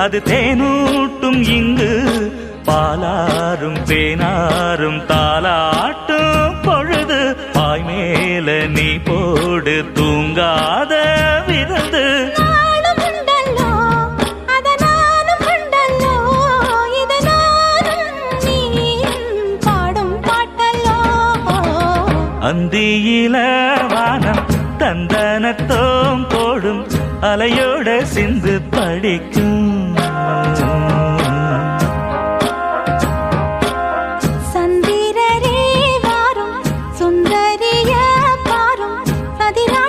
அது தேனூட்டும் இங்கு பாலாரும் தேனாரும் தாலாட்டும் பொழுது பாய் மேல நீ போடு தூங்காத விருந்து அந்தியில வானம் தந்தனத்தோம் போடும் அலையோட சிந்து படிக்கும் சந்திரரே வாரும் சுந்தரிய பாரும் சதிரா